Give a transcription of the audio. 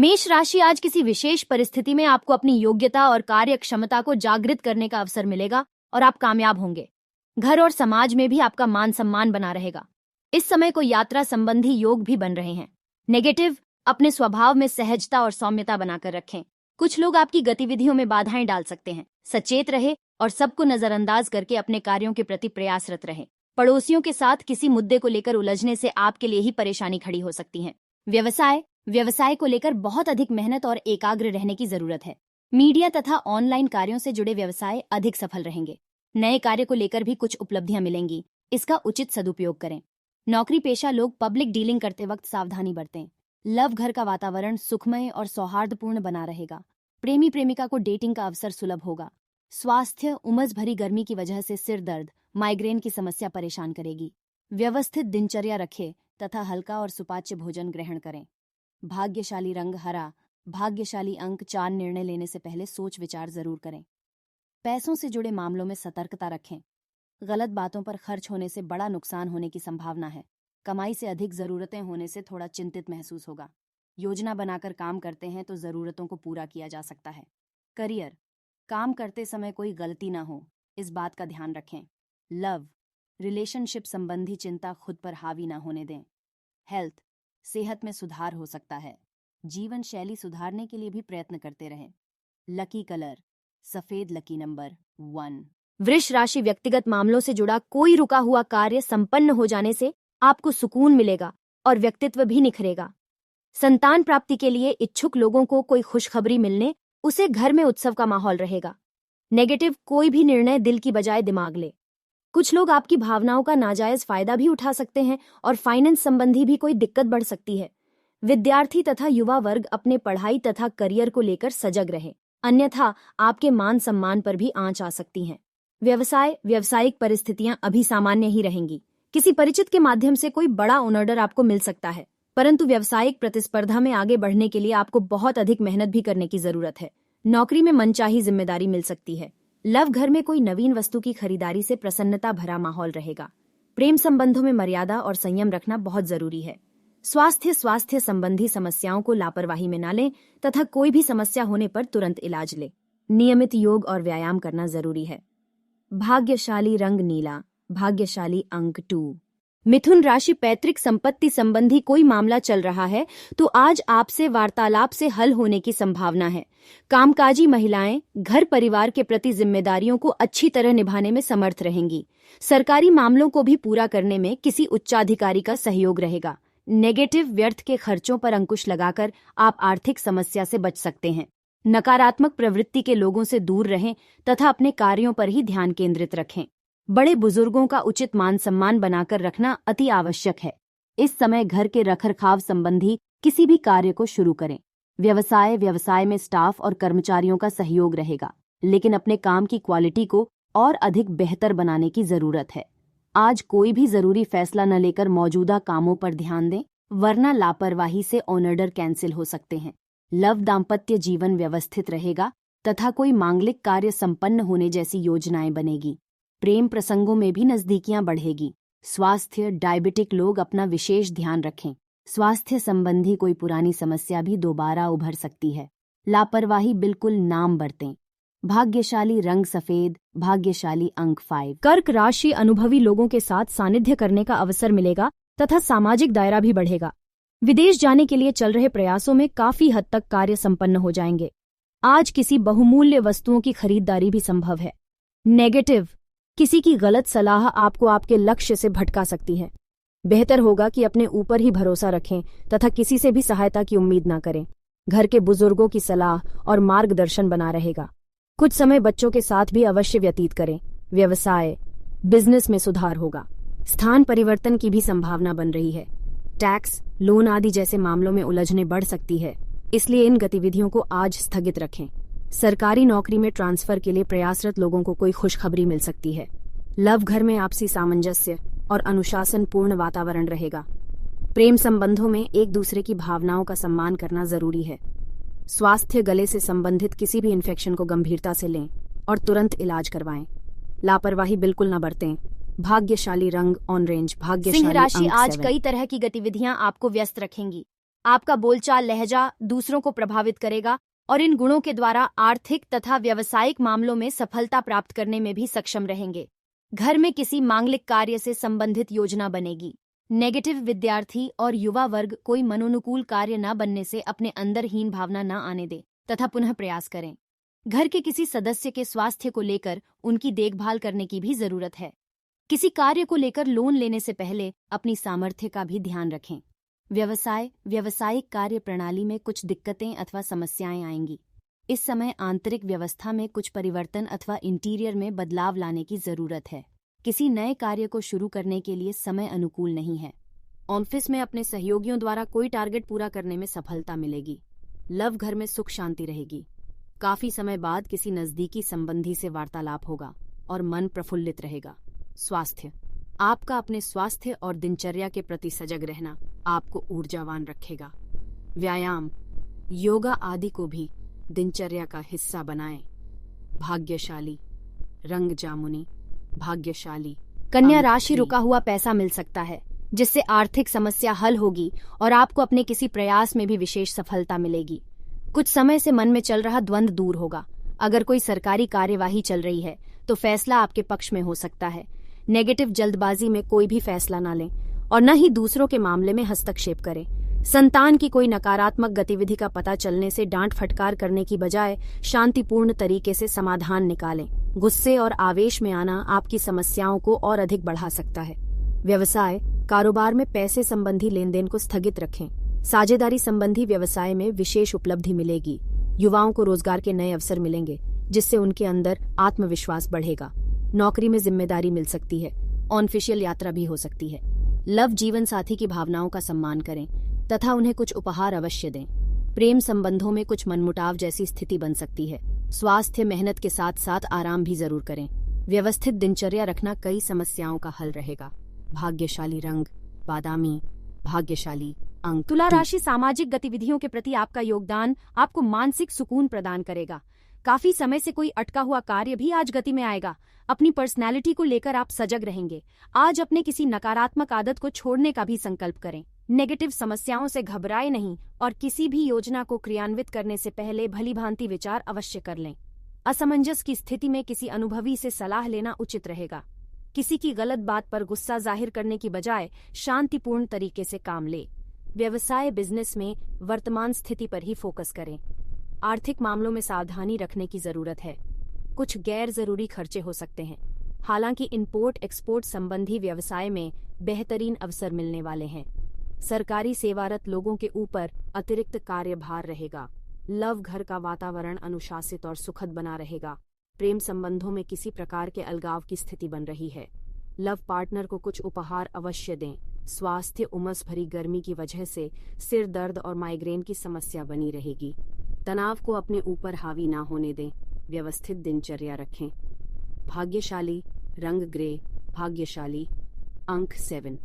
मेष राशि, आज किसी विशेष परिस्थिति में आपको अपनी योग्यता और कार्य क्षमता को जागृत करने का अवसर मिलेगा और आप कामयाब होंगे। घर और समाज में भी आपका मान सम्मान बना रहेगा। इस समय को यात्रा संबंधी योग भी बन रहे हैं। नेगेटिव, अपने स्वभाव में सहजता और सौम्यता बनाकर रखें। कुछ लोग आपकी गतिविधियों में बाधाएं डाल सकते हैं। सचेत रहे और सबको नजरअंदाज करके अपने कार्यों के प्रति प्रयासरत रहें। पड़ोसियों के साथ किसी मुद्दे को लेकर उलझने से आपके लिए ही परेशानी खड़ी हो सकती है। व्यवसाय को लेकर बहुत अधिक मेहनत और एकाग्र रहने की जरूरत है। मीडिया तथा ऑनलाइन कार्यों से जुड़े व्यवसाय अधिक सफल रहेंगे। नए कार्य को लेकर भी कुछ उपलब्धियां मिलेंगी, इसका उचित सदुपयोग करें। नौकरी पेशा लोग पब्लिक डीलिंग करते वक्त सावधानी बरतें। लव घर का वातावरण सुखमय और सौहार्दपूर्ण बना रहेगा। प्रेमी प्रेमिका को डेटिंग का अवसर सुलभ होगा। स्वास्थ्य, उमस भरी गर्मी की वजह से सिर दर्द, माइग्रेन की समस्या परेशान करेगी। व्यवस्थित दिनचर्या रखें तथा हल्का और सुपाच्य भोजन ग्रहण करें। भाग्यशाली रंग हरा, भाग्यशाली अंक 4। निर्णय लेने से पहले सोच विचार जरूर करें। पैसों से जुड़े मामलों में सतर्कता रखें। गलत बातों पर खर्च होने से बड़ा नुकसान होने की संभावना है। कमाई से अधिक जरूरतें होने से थोड़ा चिंतित महसूस होगा। योजना बनाकर काम करते हैं तो जरूरतों को पूरा किया जा सकता है। करियर, काम करते समय कोई गलती ना हो, इस बात का ध्यान रखें। लव, रिलेशनशिप संबंधी चिंता खुद पर हावी ना होने दें। हेल्थ, सेहत में सुधार हो सकता है। जीवन शैली सुधारने के लिए भी प्रयत्न करते रहें। लकी कलर सफेद, लकी नंबर 1। वृष राशि, व्यक्तिगत मामलों से जुड़ा कोई रुका हुआ कार्य संपन्न हो जाने से आपको सुकून मिलेगा और व्यक्तित्व भी निखरेगा। संतान प्राप्ति के लिए इच्छुक लोगों को कोई खुशखबरी मिलने उसे घर में उत्सव का माहौल रहेगा। नेगेटिव, कोई भी निर्णय दिल की बजाय दिमाग ले। कुछ लोग आपकी भावनाओं का नाजायज फायदा भी उठा सकते हैं और फाइनेंस संबंधी भी कोई दिक्कत बढ़ सकती है। विद्यार्थी तथा युवा वर्ग अपने पढ़ाई तथा करियर को लेकर सजग रहे, अन्यथा आपके मान सम्मान पर भी आंच आ सकती है। व्यावसायिक परिस्थितियां अभी सामान्य ही रहेंगी। किसी परिचित के माध्यम से कोई बड़ा ऑर्डर आपको मिल सकता है, परंतु व्यावसायिक प्रतिस्पर्धा में आगे बढ़ने के लिए आपको बहुत अधिक मेहनत भी करने की जरूरत है। नौकरी में मनचाही जिम्मेदारी मिल सकती है। लव घर में कोई नवीन वस्तु की खरीदारी से प्रसन्नता भरा माहौल रहेगा। प्रेम संबंधों में मर्यादा और संयम रखना बहुत जरूरी है। स्वास्थ्य संबंधी समस्याओं को लापरवाही में न लें तथा कोई भी समस्या होने पर तुरंत इलाज लें। नियमित योग और व्यायाम करना जरूरी है। भाग्यशाली रंग नीला, भाग्यशाली अंक 2। मिथुन राशि, पैतृक संपत्ति संबंधी कोई मामला चल रहा है तो आज आपसे वार्तालाप से हल होने की संभावना है। कामकाजी महिलाएं घर परिवार के प्रति जिम्मेदारियों को अच्छी तरह निभाने में समर्थ रहेंगी। सरकारी मामलों को भी पूरा करने में किसी उच्चाधिकारी का सहयोग रहेगा। नेगेटिव, व्यर्थ के खर्चों पर अंकुश लगाकर आप आर्थिक समस्या से बच सकते हैं। नकारात्मक प्रवृत्ति के लोगों से दूर रहें तथा अपने कार्यों पर ही ध्यान केंद्रित रखें। बड़े बुजुर्गों का उचित मान सम्मान बनाकर रखना अति आवश्यक है। इस समय घर के रखरखाव संबंधी किसी भी कार्य को शुरू करें। व्यवसाय में स्टाफ और कर्मचारियों का सहयोग रहेगा, लेकिन अपने काम की क्वालिटी को और अधिक बेहतर बनाने की जरूरत है। आज कोई भी जरूरी फैसला न लेकर मौजूदा कामों पर ध्यान दें, वरना लापरवाही से ऑर्डर कैंसिल हो सकते हैं। लव, दाम्पत्य जीवन व्यवस्थित रहेगा तथा कोई मांगलिक कार्य संपन्न होने जैसी योजनाएं बनेगी। प्रेम प्रसंगों में भी नजदीकियां बढ़ेगी। स्वास्थ्य, डायबिटिक लोग अपना विशेष ध्यान रखें। स्वास्थ्य संबंधी कोई पुरानी समस्या भी दोबारा उभर सकती है। लापरवाही बिल्कुल नाम बरतें। भाग्यशाली रंग सफेद, भाग्यशाली अंक 5। कर्क राशि, अनुभवी लोगों के साथ सानिध्य करने का अवसर मिलेगा तथा सामाजिक दायरा भी बढ़ेगा। विदेश जाने के लिए चल रहे प्रयासों में काफी हद तक कार्य संपन्न हो जाएंगे। आज किसी बहुमूल्य वस्तुओं की खरीदारी भी संभव है। नेगेटिव, किसी की गलत सलाह आपको आपके लक्ष्य से भटका सकती है। बेहतर होगा कि अपने ऊपर ही भरोसा रखें तथा किसी से भी सहायता की उम्मीद न करें। घर के बुजुर्गों की सलाह और मार्गदर्शन बना रहेगा। कुछ समय बच्चों के साथ भी अवश्य व्यतीत करें। बिजनेस में सुधार होगा। स्थान परिवर्तन की भी संभावना बन रही है। टैक्स, लोन आदि जैसे मामलों में उलझने बढ़ सकती है, इसलिए इन गतिविधियों को आज स्थगित रखें। सरकारी नौकरी में ट्रांसफर के लिए प्रयासरत लोगों को कोई खुशखबरी मिल सकती है। लव घर में आपसी सामंजस्य और अनुशासन पूर्ण वातावरण रहेगा। प्रेम संबंधों में एक दूसरे की भावनाओं का सम्मान करना जरूरी है। स्वास्थ्य, गले से संबंधित किसी भी इन्फेक्शन को गंभीरता से लें और तुरंत इलाज करवाएं। लापरवाही बिल्कुल न बरतें। भाग्यशाली रंग ऑरेंज, भाग्यशाली सिंह राशि, अंक आज 7। कई तरह की गतिविधियां आपको व्यस्त रखेंगी। आपका बोलचाल लहजा दूसरों को प्रभावित करेगा और इन गुणों के द्वारा आर्थिक तथा व्यावसायिक मामलों में सफलता प्राप्त करने में भी सक्षम रहेंगे। घर में किसी मांगलिक कार्य से संबंधित योजना बनेगी। नेगेटिव विद्यार्थी और युवा वर्ग कोई मनोनुकूल कार्य न बनने से अपने अंदर हीन भावना न आने दे तथा पुनः प्रयास करें। घर के किसी सदस्य के स्वास्थ्य को लेकर उनकी देखभाल करने की भी जरूरत है। किसी कार्य को लेकर लोन लेने से पहले अपनी सामर्थ्य का भी ध्यान रखें। व्यावसायिक कार्य प्रणाली में कुछ दिक्कतें अथवा समस्याएं आएंगी। इस समय आंतरिक व्यवस्था में कुछ परिवर्तन अथवा इंटीरियर में बदलाव लाने की जरूरत है। किसी नए कार्य को शुरू करने के लिए समय अनुकूल नहीं है। ऑफिस में अपने सहयोगियों द्वारा कोई टारगेट पूरा करने में सफलता मिलेगी। लव घर में सुख शांति रहेगी। काफी समय बाद किसी नजदीकी संबंधी से वार्तालाप होगा और मन प्रफुल्लित रहेगा। स्वास्थ्य, आपका अपने स्वास्थ्य और दिनचर्या के प्रति सजग रहना आपको ऊर्जावान रखेगा। व्यायाम, योगा आदि को भी दिनचर्या का हिस्सा बनाएं। भाग्यशाली, रंग जामुनी, भाग्यशाली। कन्या राशि, रुका हुआ पैसा मिल सकता है जिससे आर्थिक समस्या हल होगी और आपको अपने किसी प्रयास में भी विशेष सफलता मिलेगी। कुछ समय से मन में चल रहा द्वंद्व दूर होगा। अगर कोई सरकारी कार्यवाही चल रही है तो फैसला आपके पक्ष में हो सकता है। नेगेटिव जल्दबाजी में कोई भी फैसला न लें और न ही दूसरों के मामले में हस्तक्षेप करें। संतान की कोई नकारात्मक गतिविधि का पता चलने से डांट फटकार करने की बजाय शांतिपूर्ण तरीके से समाधान निकालें। गुस्से और आवेश में आना आपकी समस्याओं को और अधिक बढ़ा सकता है। व्यवसाय, कारोबार में पैसे संबंधी लेन देन को स्थगित रखें। साझेदारी संबंधी व्यवसाय में विशेष उपलब्धि मिलेगी। युवाओं को रोजगार के नए अवसर मिलेंगे जिससे उनके अंदर आत्मविश्वास बढ़ेगा। नौकरी में जिम्मेदारी मिल सकती है। ऑफिशियल यात्रा भी हो सकती है। लव, जीवन साथी की भावनाओं का सम्मान करें तथा उन्हें कुछ उपहार अवश्य दें। प्रेम संबंधों में कुछ मनमुटाव जैसी स्थिति बन सकती है। स्वास्थ्य, मेहनत के साथ साथ आराम भी जरूर करें। व्यवस्थित दिनचर्या रखना कई समस्याओं का हल रहेगा। भाग्यशाली रंग बादामी, भाग्यशाली अंक। तुला राशि, सामाजिक गतिविधियों के प्रति आपका योगदान आपको मानसिक सुकून प्रदान करेगा। काफी समय से कोई अटका हुआ कार्य भी आज गति में आएगा। अपनी पर्सनैलिटी को लेकर आप सजग रहेंगे। आज अपने किसी नकारात्मक आदत को छोड़ने का भी संकल्प करें। नेगेटिव समस्याओं से घबराए नहीं और किसी भी योजना को क्रियान्वित करने से पहले भलीभांति विचार अवश्य कर लें। असमंजस की स्थिति में किसी अनुभवी से सलाह लेना उचित रहेगा। किसी की गलत बात पर गुस्सा जाहिर करने की बजाय शांतिपूर्ण तरीके से काम ले। व्यवसाय, बिजनेस में वर्तमान स्थिति पर ही फोकस करें। आर्थिक मामलों में सावधानी रखने की जरूरत है। कुछ गैर जरूरी खर्चे हो सकते हैं। हालांकि इंपोर्ट एक्सपोर्ट संबंधी व्यवसाय में बेहतरीन अवसर मिलने वाले हैं। सरकारी सेवारत लोगों के ऊपर अतिरिक्त कार्यभार रहेगा। लव घर का वातावरण अनुशासित और सुखद बना रहेगा। प्रेम संबंधों में किसी प्रकार के अलगाव की स्थिति बन रही है। लव पार्टनर को कुछ उपहार अवश्य दें। स्वास्थ्य, उमस भरी गर्मी की वजह से सिर दर्द और माइग्रेन की समस्या बनी रहेगी। तनाव को अपने ऊपर हावी ना होने दें। व्यवस्थित दिनचर्या रखें। भाग्यशाली रंग ग्रे, भाग्यशाली अंक 7।